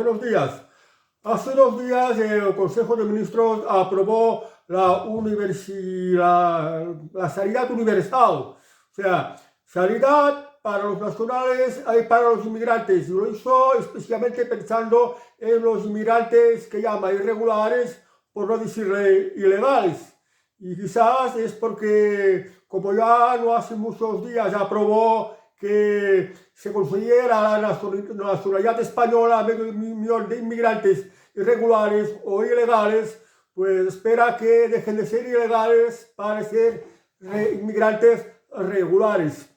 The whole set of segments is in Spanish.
buenos días. Hace 2 días el Consejo de Ministros aprobó la sanidad universal, o sea, sanidad para los nacionales y para los inmigrantes. Y lo hizo especialmente pensando en los inmigrantes que llama irregulares, por no decirle ilegales. Y quizás es porque, como ya no hace muchos días aprobó que se consiguiera la nacionalidad española a medio millón de inmigrantes irregulares o ilegales, pues espera que dejen de ser ilegales para ser inmigrantes regulares.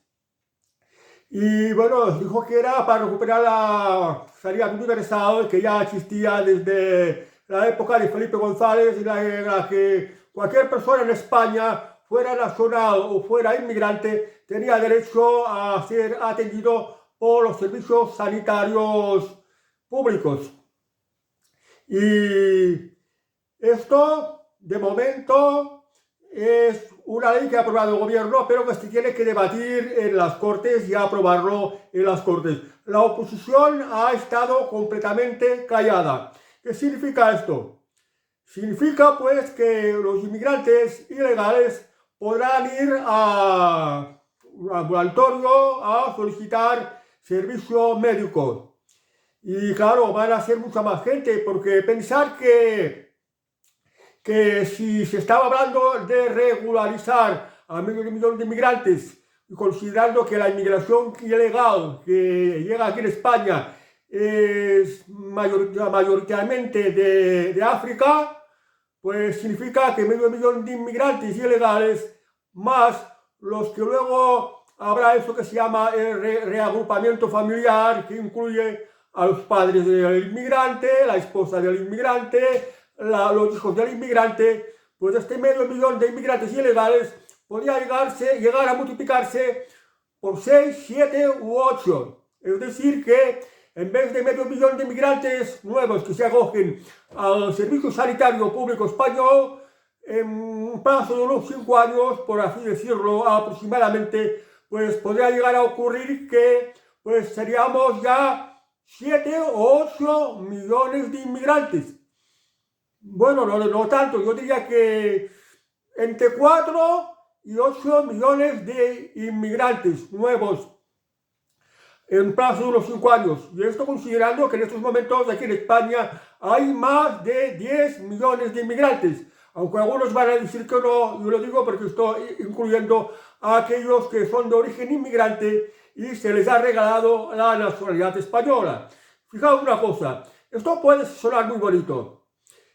Y bueno, dijo que era para recuperar la sanidad universal que ya existía desde la época de Felipe González, en la que cualquier persona en España, fuera nacional o fuera inmigrante, tenía derecho a ser atendido por los servicios sanitarios públicos. Y esto, de momento, es una ley que ha aprobado el gobierno, pero que se tiene que debatir en las Cortes y aprobarlo en las Cortes. La oposición ha estado completamente callada. ¿Qué significa esto? Significa pues que los inmigrantes ilegales podrán ir a un ambulatorio a solicitar servicio médico. Y claro, van a ser mucha más gente, porque pensar que si se estaba hablando de regularizar a medio millón de inmigrantes, y considerando que la inmigración ilegal que llega aquí en España es mayoritariamente de África, pues significa que medio millón de inmigrantes ilegales, más los que luego habrá eso que se llama el reagrupamiento familiar, que incluye a los padres del inmigrante, la esposa del inmigrante, los hijos del inmigrante, pues este medio millón de inmigrantes ilegales podría llegar a multiplicarse por 6, 7 u 8. Es decir que en vez de medio millón de inmigrantes nuevos que se acogen al servicio sanitario público español, en un plazo de unos 5 años, por así decirlo, aproximadamente, pues podría llegar a ocurrir que pues seríamos ya 7 o 8 millones de inmigrantes. Bueno, no tanto, yo diría que entre 4 y 8 millones de inmigrantes nuevos en plazo de unos 5 años. Y esto considerando que en estos momentos aquí en España hay más de 10 millones de inmigrantes. Aunque algunos van a decir que no, yo lo digo porque estoy incluyendo a aquellos que son de origen inmigrante y se les ha regalado la nacionalidad española. Fijaos una cosa, esto puede sonar muy bonito.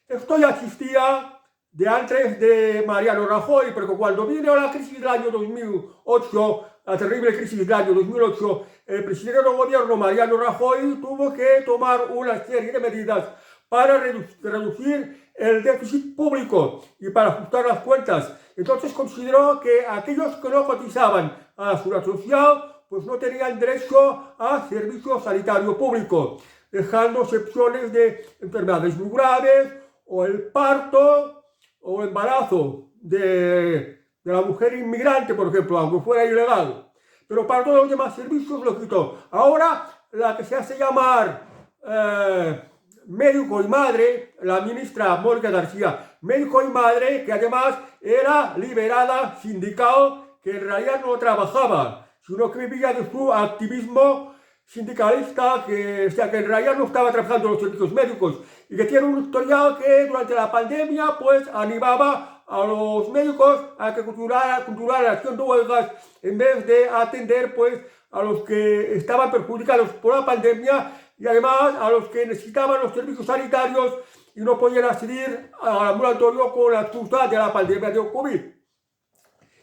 Esto ya existía de antes de Mariano Rajoy, porque cuando vino la crisis del año 2008, la terrible crisis del año 2008, el presidente del gobierno, Mariano Rajoy, tuvo que tomar una serie de medidas para reducir el déficit público y para ajustar las cuentas. Entonces consideró que aquellos que no cotizaban a la seguridad social, pues no tenían derecho a servicio sanitario público, dejando excepciones de enfermedades muy graves, o el parto o el embarazo de la mujer inmigrante, por ejemplo, aunque fuera ilegal. Pero para todos los demás servicios lo quitó. Ahora, la que se hace llamar médico y madre, la ministra Mónica García, médico y madre, que además era liberada sindical, que en realidad no trabajaba, sino que vivía de su activismo sindicalista, que en realidad no estaba trabajando en los servicios médicos, y que tiene un historial que durante la pandemia pues animaba a los médicos a que continuaran haciendo huelgas en vez de atender pues a los que estaban perjudicados por la pandemia y además a los que necesitaban los servicios sanitarios y no podían acceder al ambulatorio con la excusa de la pandemia de COVID.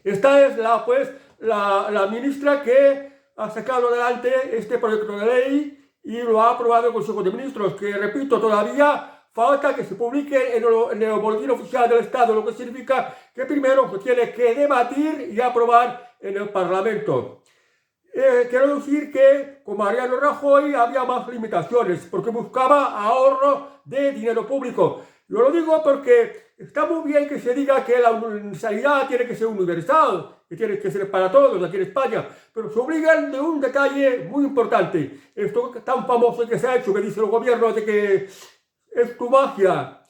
Esta es la ministra que ha sacado adelante este proyecto de ley y lo ha aprobado el Consejo de Ministros, que repito, todavía falta que se publique en el Boletín Oficial del Estado, lo que significa que primero se tiene que debatir y aprobar en el Parlamento. Quiero decir que con Mariano Rajoy había más limitaciones, porque buscaba ahorro de dinero público. Yo lo digo porque está muy bien que se diga que la sanidad tiene que ser universal, que tiene que ser para todos aquí en España, pero se obligan de un detalle muy importante. Esto tan famoso que se ha hecho, que dice el gobierno de que es tu magia.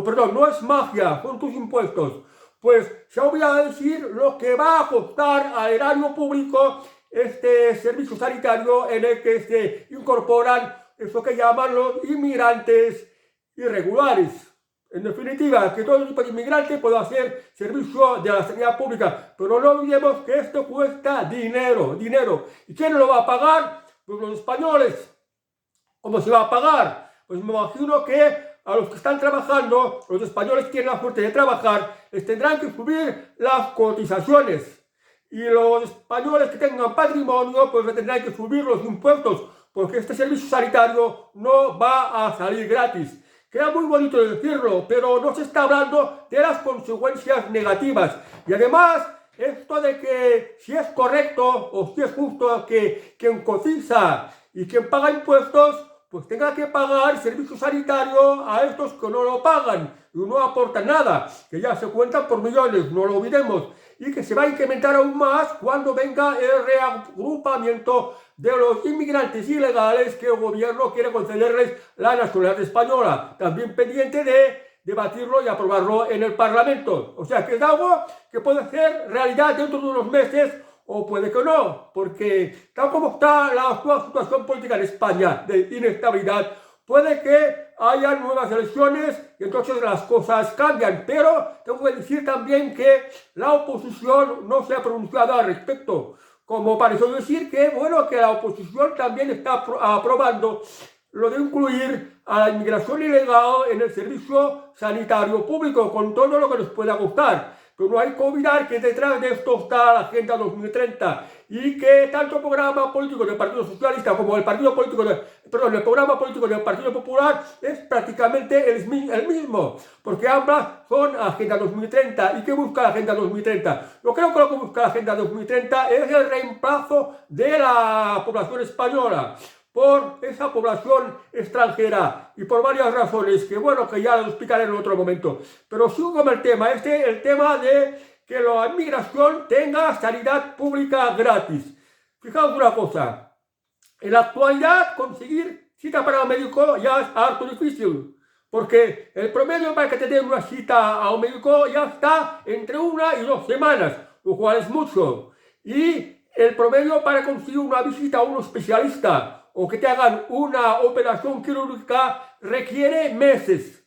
Perdón, no es magia, son tus impuestos. Pues se ha olvidado a decir lo que va a costar al erario público este servicio sanitario en el que se incorporan eso que llaman los inmigrantes irregulares. En definitiva, que todo tipo de inmigrante pueda hacer servicio de la sanidad pública. Pero no olvidemos que esto cuesta dinero. ¿Y quién lo va a pagar? Pues los españoles. ¿Cómo se va a pagar? Pues me imagino que a los que están trabajando, los españoles tienen la suerte de trabajar, les tendrán que subir las cotizaciones. Y los españoles que tengan patrimonio, pues le tendrán que subir los impuestos, porque este servicio sanitario no va a salir gratis. Queda muy bonito decirlo, pero no se está hablando de las consecuencias negativas. Y además, esto de que si es correcto o si es justo que quien cotiza y quien paga impuestos, pues tenga que pagar servicio sanitario a estos que no lo pagan y no aportan nada, que ya se cuentan por millones, no lo olvidemos, y que se va a incrementar aún más cuando venga el reagrupamiento de los inmigrantes ilegales que el gobierno quiere concederles la nacionalidad española, también pendiente de debatirlo y aprobarlo en el Parlamento. O sea que es algo que puede ser realidad dentro de unos meses o puede que no, porque tal como está la actual situación política en España de inestabilidad, puede que haya nuevas elecciones y entonces las cosas cambian. Pero tengo que decir también que la oposición no se ha pronunciado al respecto, como pareció decir que, bueno, que la oposición también está aprobando lo de incluir a la inmigración ilegal en el servicio sanitario público, con todo lo que nos pueda gustar. Pero no hay que olvidar que detrás de esto está la Agenda 2030 y que tanto el programa político del Partido Socialista como el programa político del Partido Popular es prácticamente el mismo, porque ambas son Agenda 2030. ¿Y qué busca la Agenda 2030? Yo creo que lo que busca la Agenda 2030 es el reemplazo de la población española por esa población extranjera y por varias razones que, bueno, que ya lo explicaré en otro momento. Pero sigo con el tema de que la inmigración tenga sanidad pública gratis. Fijaos una cosa, en la actualidad conseguir cita para un médico ya es harto difícil, porque el promedio para que te den una cita a un médico ya está entre 1 y 2 semanas, lo cual es mucho. Y el promedio para conseguir una visita a un especialista o que te hagan una operación quirúrgica requiere meses.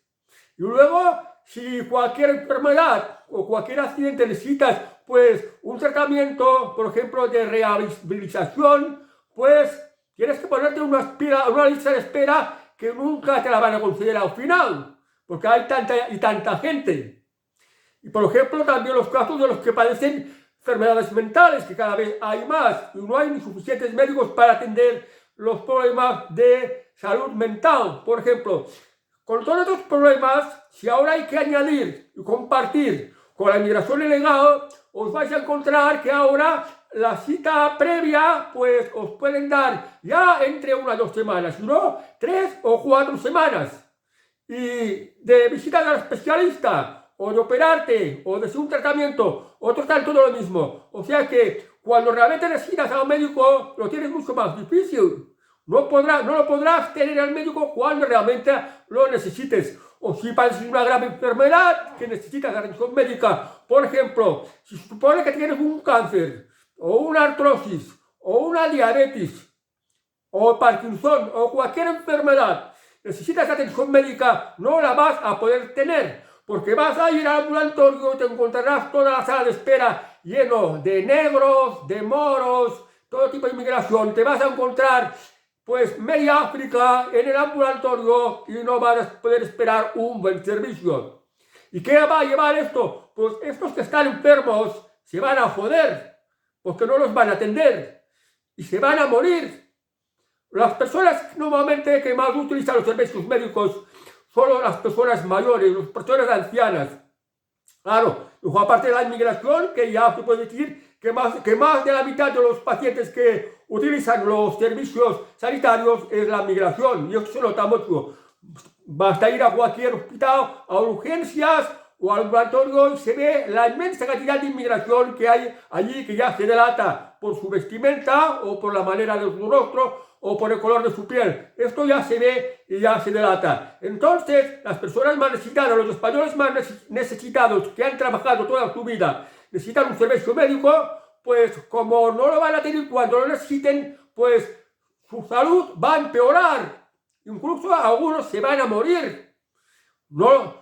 Y luego, si cualquier enfermedad o cualquier accidente necesitas, pues, un tratamiento, por ejemplo, de rehabilitación, pues, tienes que ponerte una lista de espera que nunca te la van a conceder al final, porque hay tanta gente. Y, por ejemplo, también los casos de los que padecen enfermedades mentales, que cada vez hay más, y no hay ni suficientes médicos para atender los problemas de salud mental. Por ejemplo, con todos estos problemas, si ahora hay que añadir y compartir con la inmigración ilegal, os vais a encontrar que ahora la cita previa, pues os pueden dar ya entre 1 y 2 semanas, no 3 o 4 semanas. Y de visita al especialista, o de operarte, o de hacer un tratamiento, o total, todo lo mismo. O sea que cuando realmente necesitas a un médico, lo tienes mucho más difícil. No lo podrás tener al médico cuando realmente lo necesites. O si padeces una grave enfermedad que necesitas atención médica. Por ejemplo, si se supone que tienes un cáncer, o una artrosis, o una diabetes, o Parkinson, o cualquier enfermedad, necesitas atención médica, no la vas a poder tener. Porque vas a ir al ambulatorio y te encontrarás toda la sala de espera lleno de negros, de moros, todo tipo de inmigración. Te vas a encontrar, pues, media África en el ambulatorio y no vas a poder esperar un buen servicio. ¿Y qué va a llevar esto? Pues estos que están enfermos se van a joder, porque no los van a atender y se van a morir. Las personas normalmente que más utilizan los servicios médicos son las personas mayores, las personas ancianas. Claro, luego aparte de la inmigración, que ya se puede decir que más de la mitad de los pacientes que utilizan los servicios sanitarios es la migración, y eso se nota mucho. basta ir a cualquier hospital, a urgencias o al ambulatorio y se ve la inmensa cantidad de inmigración que hay allí, que ya se delata por su vestimenta o por la manera de su rostro o por el color de su piel. Esto ya se ve y ya se delata. Entonces, las personas más necesitadas, los españoles más necesitados que han trabajado toda su vida, necesitan un servicio médico, pues como no lo van a tener cuando lo necesiten, pues su salud va a empeorar. Incluso algunos se van a morir. No,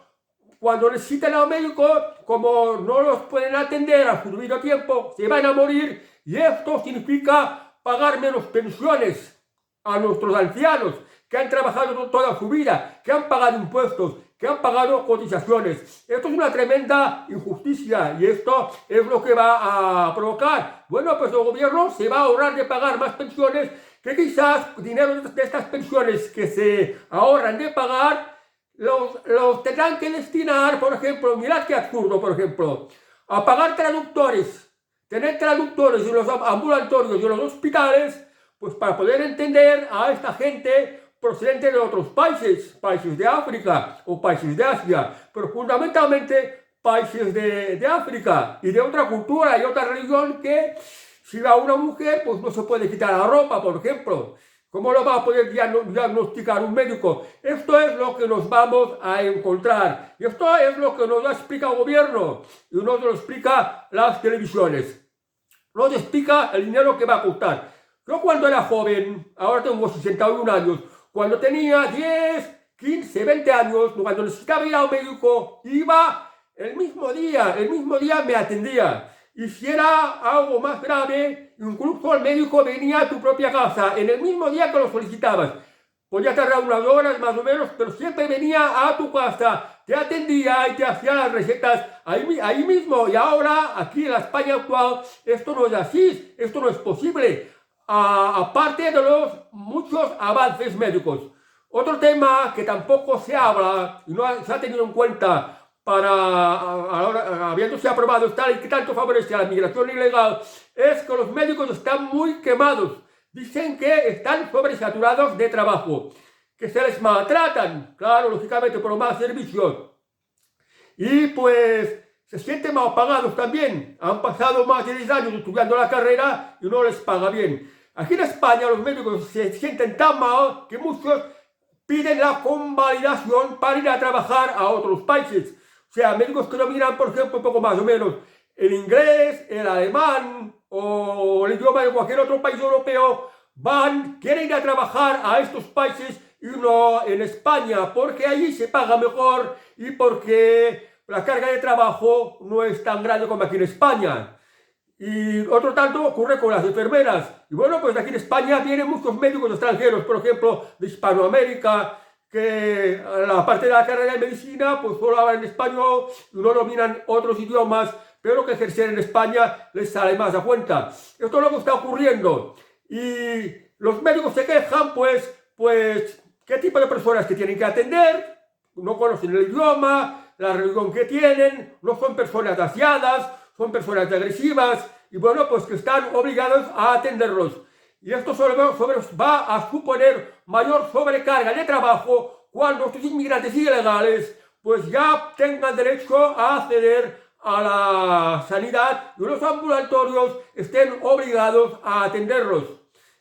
cuando necesitan a un médico, como no los pueden atender a su debido tiempo, se van a morir y esto significa pagar menos pensiones a nuestros ancianos que han trabajado toda su vida, que han pagado impuestos, que han pagado cotizaciones. Esto es una tremenda injusticia y esto es lo que va a provocar. Bueno, pues el gobierno se va a ahorrar de pagar más pensiones, que quizás dinero de estas pensiones que se ahorran de pagar los tendrán que destinar, por ejemplo, mirad qué absurdo, por ejemplo, a pagar traductores, tener traductores en los ambulatorios y en los hospitales, pues para poder entender a esta gente procedente de otros países, países de África o países de Asia, pero fundamentalmente países de África y de otra cultura y otra religión que si va una mujer, pues no se puede quitar la ropa, por ejemplo. ¿Cómo lo va a poder diagnosticar un médico? Esto es lo que nos vamos a encontrar. Y esto es lo que nos explica el gobierno y nos lo explica las televisiones. Nos explica el dinero que va a costar. Yo cuando era joven, ahora tengo 61 años, cuando tenía 10, 15, 20 años, cuando necesitaba ir al médico, iba el mismo día me atendía. Y si era algo más grave, incluso el médico venía a tu propia casa en el mismo día que lo solicitabas. Podía tardar unas horas más o menos, pero siempre venía a tu casa, te atendía y te hacía las recetas ahí mismo. Y ahora, aquí en la España actual, esto no es así, esto no es posible. Aparte de los muchos avances médicos. Otro tema que tampoco se habla y no se ha tenido en cuenta habiéndose aprobado esta ley que tanto favorece a la migración ilegal, es que los médicos están muy quemados. Dicen que están sobresaturados de trabajo, que se les maltratan, claro, lógicamente por más servicios. Y pues se sienten mal pagados también. Han pasado más de 10 años estudiando la carrera y no les paga bien. Aquí en España los médicos se sienten tan mal que muchos piden la convalidación para ir a trabajar a otros países. O sea, médicos que dominan, por ejemplo, un poco más o menos el inglés, el alemán o el idioma de cualquier otro país europeo, quieren ir a trabajar a estos países y no en España, porque allí se paga mejor y porque la carga de trabajo no es tan grande como aquí en España. Y otro tanto ocurre con las enfermeras. Y bueno, pues aquí en España vienen muchos médicos extranjeros, por ejemplo, de Hispanoamérica, que la parte de la carrera de medicina pues solo hablan español y no dominan otros idiomas, pero que ejercer en España les sale más a cuenta. Esto es lo que está ocurriendo. Y los médicos se quejan, pues, ¿qué tipo de personas que tienen que atender? No conocen el idioma, la religión que tienen, no son personas aseadas, son personas agresivas y bueno, pues que están obligados a atenderlos. Y esto va a suponer mayor sobrecarga de trabajo cuando estos inmigrantes ilegales pues ya tengan derecho a acceder a la sanidad y los ambulatorios estén obligados a atenderlos.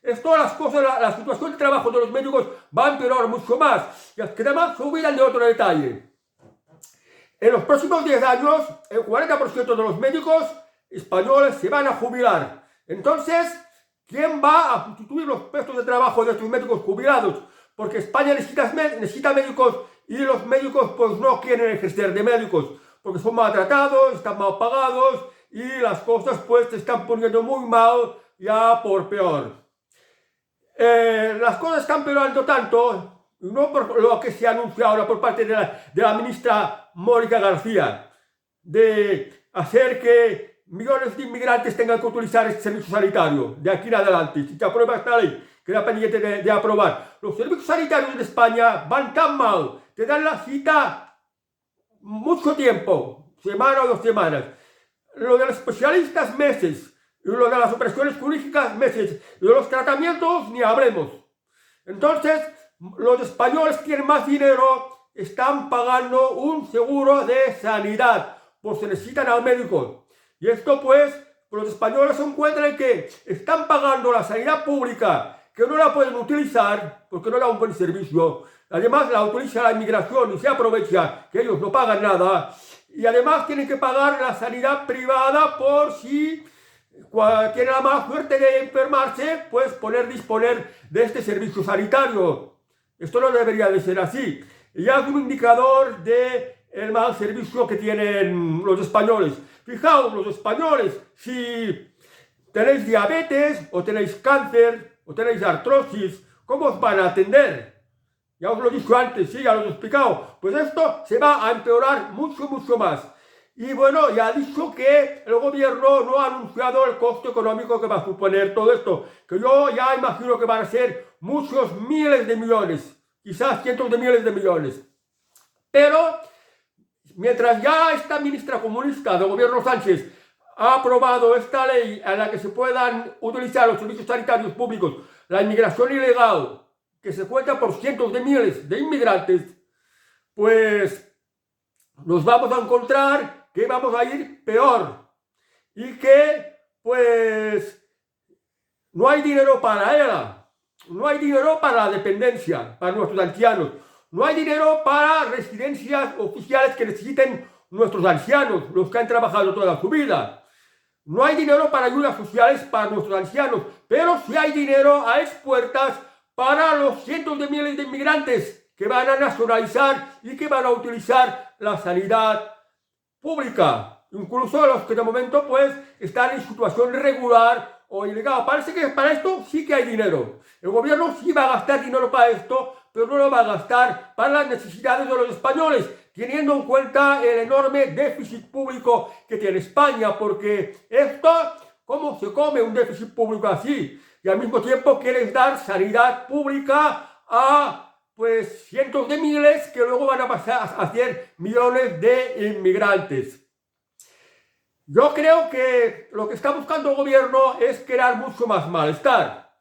Esto, la situación de trabajo de los médicos va a empeorar mucho más. Y que además se olvidan de otro detalle. En los próximos 10 años, el 40% de los médicos españoles se van a jubilar. Entonces, ¿quién va a sustituir los puestos de trabajo de estos médicos jubilados? Porque España necesita médicos y los médicos pues no quieren ejercer de médicos porque son maltratados, están mal pagados y las cosas pues se están poniendo muy mal ya por peor. Las cosas están peorando tanto, no por lo que se anuncia ahora por parte de la ministra Mónica García, de hacer que millones de inmigrantes tengan que utilizar este servicio sanitario de aquí en adelante. Si se aprueba esta ley, que era pendiente de aprobar, los servicios sanitarios en España van tan mal, te dan la cita mucho tiempo, semana o 2 semanas, lo de los especialistas meses, y lo de las operaciones quirúrgicas meses, y de los tratamientos ni hablemos. Entonces, los españoles que tienen más dinero están pagando un seguro de sanidad, pues se necesitan al médico. Y esto pues, los españoles se encuentran que están pagando la sanidad pública, que no la pueden utilizar porque no da un buen servicio. Además la utiliza la inmigración y se aprovecha que ellos no pagan nada. Y además tienen que pagar la sanidad privada por si tienen la mala suerte de enfermarse, pues disponer de este servicio sanitario. Esto no debería de ser así. Ya es un indicador del mal servicio que tienen los españoles. Fijaos, los españoles, si tenéis diabetes, o tenéis cáncer, o tenéis artrosis, ¿cómo os van a atender? Ya os lo he dicho antes, sí, ya lo he explicado. Pues esto se va a empeorar mucho, mucho más. Y bueno, ya ha dicho que el gobierno no ha anunciado el costo económico que va a suponer todo esto, que yo ya imagino que van a ser muchos miles de millones, quizás cientos de miles de millones. Pero mientras ya esta ministra comunista del gobierno Sánchez ha aprobado esta ley en la que se puedan utilizar los servicios sanitarios públicos, la inmigración ilegal, que se cuenta por cientos de miles de inmigrantes, pues nos vamos a encontrar que vamos a ir peor y que pues no hay dinero para ella, no hay dinero para la dependencia, para nuestros ancianos, no hay dinero para residencias oficiales que necesiten nuestros ancianos, los que han trabajado toda su vida. No hay dinero para ayudas sociales para nuestros ancianos, pero sí hay dinero a expuertas para los cientos de miles de inmigrantes que van a nacionalizar y que van a utilizar la sanidad pública, incluso los que de momento pues están en situación irregular o ilegal. Parece que para esto sí que hay dinero. El gobierno sí va a gastar dinero para esto, pero no lo va a gastar para las necesidades de los españoles, teniendo en cuenta el enorme déficit público que tiene España, porque esto, ¿cómo se come un déficit público así? Y al mismo tiempo quieres dar sanidad pública a pues cientos de miles que luego van a pasar a ser millones de inmigrantes. Yo creo que lo que está buscando el gobierno es crear mucho más malestar.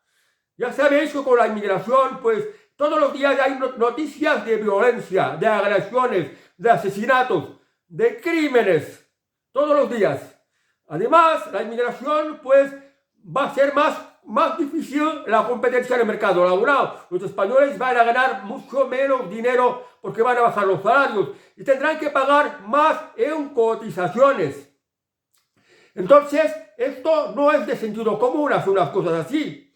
Ya sabéis que con la inmigración, pues todos los días hay noticias de violencia, de agresiones, de asesinatos, de crímenes, todos los días. Además, la inmigración pues va a ser más difícil la competencia en el mercado laboral. Los españoles van a ganar mucho menos dinero porque van a bajar los salarios y tendrán que pagar más en cotizaciones. Entonces, esto no es de sentido común hacer unas cosas así.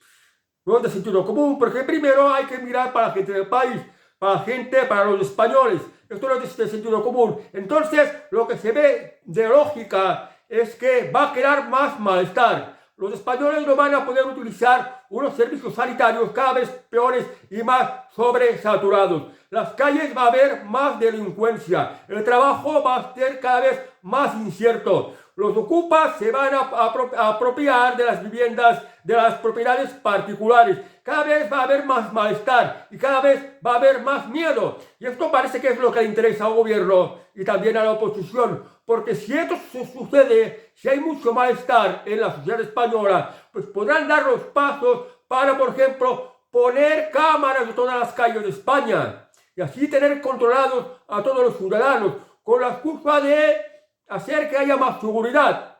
No es de sentido común, porque primero hay que mirar para la gente del país, para los españoles. Esto no es de sentido común. Entonces, lo que se ve de lógica es que va a crear más malestar. Los españoles no van a poder utilizar unos servicios sanitarios cada vez peores y más sobresaturados. Las calles va a haber más delincuencia. El trabajo va a ser cada vez más incierto. Los ocupas se van a apropiar de las viviendas, de las propiedades particulares. Cada vez va a haber más malestar y cada vez va a haber más miedo. Y esto parece que es lo que le interesa al gobierno y también a la oposición. Porque si esto sucede, si hay mucho malestar en la sociedad española, pues podrán dar los pasos para, por ejemplo, poner cámaras en todas las calles de España y así tener controlados a todos los ciudadanos con la excusa de hacer que haya más seguridad.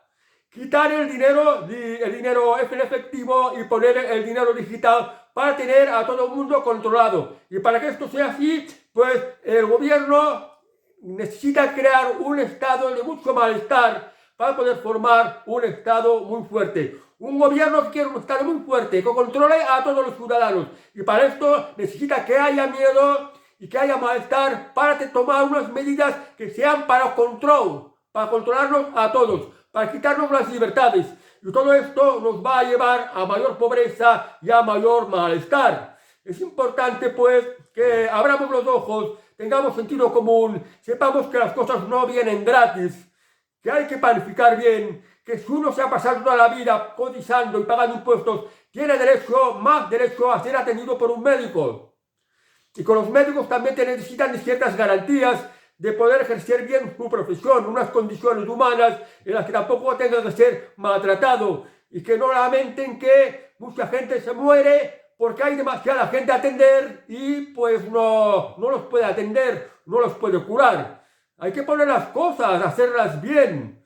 Quitar el dinero en efectivo y poner el dinero digital para tener a todo el mundo controlado. Y para que esto sea así, pues el gobierno necesita crear un estado de mucho malestar para poder formar un estado muy fuerte. Un gobierno que quiere un estado muy fuerte, que controle a todos los ciudadanos. Y para esto necesita que haya miedo y que haya malestar para tomar unas medidas que sean para controlarnos a todos, para quitarnos las libertades. Y todo esto nos va a llevar a mayor pobreza y a mayor malestar. Es importante pues que abramos los ojos, tengamos sentido común, sepamos que las cosas no vienen gratis, que hay que planificar bien, que si uno se ha pasado toda la vida cotizando y pagando impuestos, tiene más derecho a ser atendido por un médico. Y con los médicos también necesitan ciertas garantías de poder ejercer bien su profesión, unas condiciones humanas en las que tampoco tenga que ser maltratado y que no lamenten que mucha gente se muere porque hay demasiada gente a atender y pues no los puede atender, no los puede curar. Hay que poner las cosas, hacerlas bien.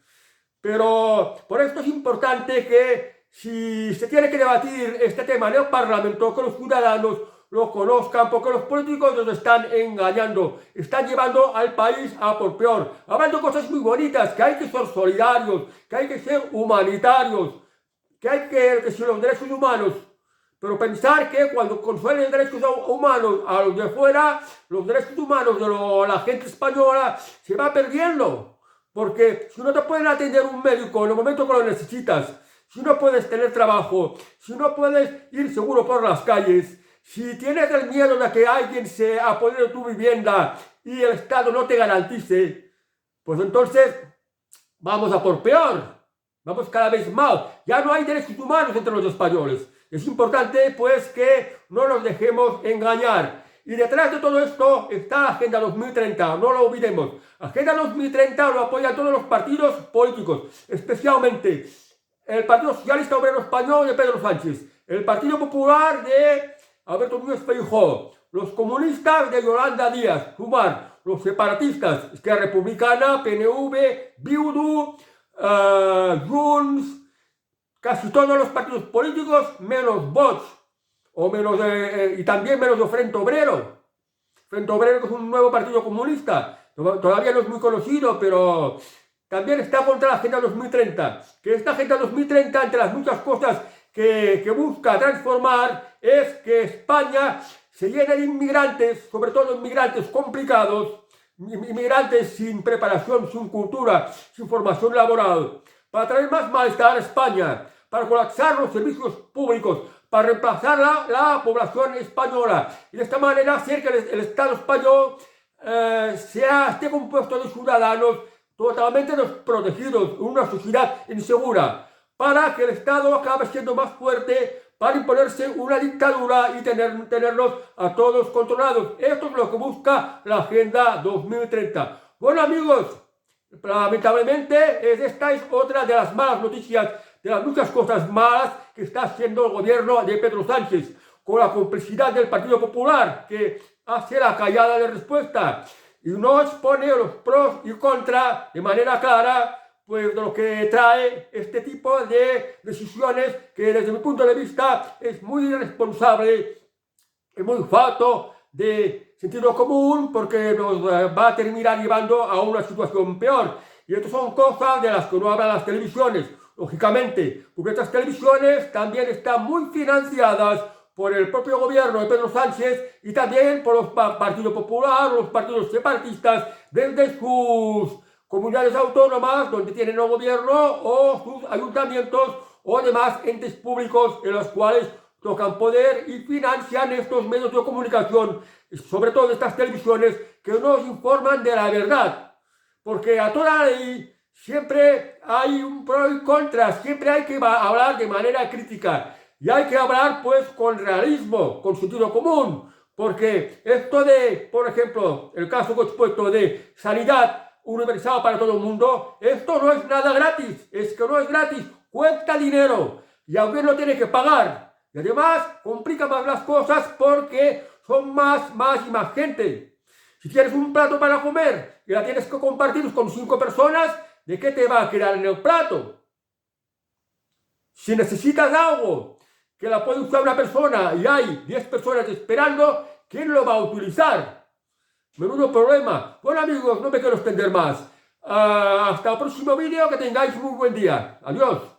Pero por esto es importante que si se tiene que debatir este tema en el Parlamento, que los ciudadanos lo conozcan, porque los políticos nos están engañando, están llevando al país a por peor, hablando cosas muy bonitas, que hay que ser solidarios, que hay que ser humanitarios, que hay que si los derechos humanos, pero pensar que cuando consuelen derechos humanos a los de fuera, los derechos humanos de la gente española se va perdiendo. Porque si no te pueden atender un médico en el momento que lo necesitas, si no puedes tener trabajo, si no puedes ir seguro por las calles, si tienes el miedo de que alguien se apodere de tu vivienda y el Estado no te garantice, pues entonces vamos a por peor. Vamos cada vez mal. Ya no hay derechos humanos entre los españoles. Es importante, pues, que no nos dejemos engañar. Y detrás de todo esto está la Agenda 2030, no lo olvidemos. Agenda 2030 lo apoyan todos los partidos políticos, especialmente el Partido Socialista Obrero Español de Pedro Sánchez, el Partido Popular de Alberto Núñez Feijóo, los comunistas de Yolanda Díaz, Sumar, los separatistas, Esquerra Republicana, PNV, Bildu, Junts, casi todos los partidos políticos, menos Vox, y también menos de Frente Obrero. Frente Obrero, que es un nuevo partido comunista, todavía no es muy conocido, pero también está contra la Agenda 2030. Que esta Agenda 2030, entre las muchas cosas que busca transformar, es que España se llene de inmigrantes, sobre todo inmigrantes complicados, inmigrantes sin preparación, sin cultura, sin formación laboral, para traer más malestar a España, para colapsar los servicios públicos, para reemplazar la población española y de esta manera hacer que el Estado español esté compuesto de ciudadanos totalmente desprotegidos, una sociedad insegura, para que el Estado acabe siendo más fuerte, para imponerse una dictadura y tenerlos a todos controlados. Esto es lo que busca la Agenda 2030. Bueno, amigos, lamentablemente esta es otra de las malas noticias, de las muchas cosas malas que está haciendo el gobierno de Pedro Sánchez, con la complicidad del Partido Popular, que hace la callada de respuesta y no expone los pros y contras de manera clara, pues de lo que trae este tipo de decisiones, que desde mi punto de vista es muy irresponsable y muy falto de sentido común, porque nos va a terminar llevando a una situación peor. Y estas son cosas de las que no hablan las televisiones, lógicamente, porque estas televisiones también están muy financiadas por el propio gobierno de Pedro Sánchez y también por los partidos populares, los partidos separatistas, desde sus comunidades autónomas donde tienen el gobierno o sus ayuntamientos o demás entes públicos en los cuales tocan poder y financian estos medios de comunicación, sobre todo estas televisiones que nos informan de la verdad, porque a toda ley siempre hay un pro y contra, siempre hay que hablar de manera crítica y hay que hablar pues con realismo, con sentido común, porque esto de, por ejemplo, el caso que he expuesto de sanidad universal para todo el mundo, esto no es nada gratis, es que no es gratis, cuesta dinero y el gobierno tiene que pagar y además complica más las cosas porque son más y más gente. Si tienes un plato para comer y la tienes que compartir con 5 personas, ¿de qué te va a quedar en el plato? Si necesitas algo que la puede usar una persona y hay 10 personas esperando, ¿quién lo va a utilizar? Menudo problema. Bueno, amigos, no me quiero extender más. Hasta el próximo vídeo, que tengáis muy buen día. Adiós.